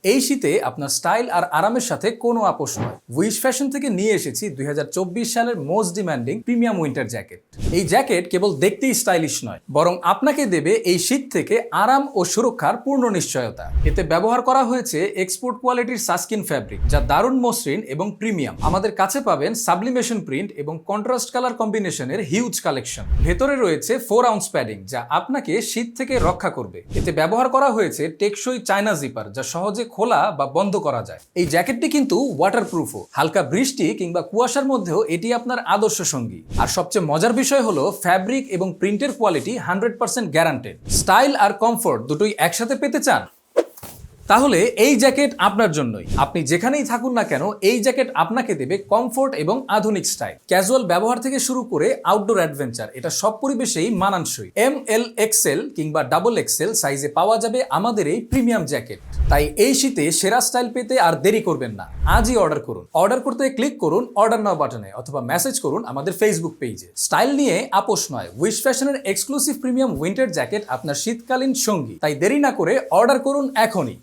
এই শীতে আপনার স্টাইল আর আরামের সাথে কোনো আপোষ নয়। উইশ ফ্যাশন থেকে নিয়ে এসেছি 2024 সালের most demanding premium winter jacket. এই জ্যাকেট কেবল দেখতেই স্টাইলিশ নয়, বরং আপনাকে দেবে এই শীত থেকে আরাম ও সুরক্ষার পূর্ণ নিশ্চয়তা। এতে ব্যবহার করা হয়েছে এক্সপোর্ট কোয়ালিটির সাস্কিন ফ্যাব্রিক, যা দারুণ মসৃণ এবং প্রিমিয়াম। আমাদের কাছে পাবেন সাবলিমেশন প্রিন্ট এবং কন্ট্রাস্ট কালার কম্বিনেশনের হিউজ কালেকশন। ভেতরে রয়েছে 4 আউন্স প্যাডিং, যা আপনাকে শীত থেকে রক্ষা করবে। এতে ব্যবহার করা হয়েছে টেকসই চায়না জিপার, যা সহজে খোলা বা বন্ধ করা যায়। এই জ্যাকেটটি কিন্তু ওয়াটারপ্রুফও। হালকা বৃষ্টি কিংবা কুয়াশার মধ্যেও এটি আপনার আদর্শ সঙ্গী। আর সবচেয়ে মজার বিষয় হলো ফ্যাব্রিক এবং প্রিন্টের কোয়ালিটি 100% গ্যারান্টেড। স্টাইল আর কমফোর্ট দুটোই একসাথে পেতে চান? তাহলে এই জ্যাকেট আপনার জন্যই। আপনি যেখানেই থাকুন না কেন, এই জ্যাকেট আপনাকে দেবে কমফোর্ট এবং আধুনিক স্টাইল। ক্যাজুয়াল ব্যবহার থেকে শুরু করে আউটডোর অ্যাডভেঞ্চার, এটা সব পরিবেশেই মানানসই। ML XL কিংবা XXL সাইজে পাওয়া যাবে আমাদের এই প্রিমিয়াম জ্যাকেট। তাই এই শীতে সেরা স্টাইল পেতে আর দেরি করবেন না, আজই অর্ডার করুন। অর্ডার করতে ক্লিক করুন অর্ডার নাও বাটনে, অথবা মেসেজ করুন আমাদের ফেসবুক পেজে। স্টাইল নিয়ে আপোষ নয়, উইশ ফ্যাশনের এক্সক্লুসিভ প্রিমিয়াম উইন্টার জ্যাকেট আপনার শীতকালীন সঙ্গী। তাই দেরি না করে অর্ডার করুন এখনই।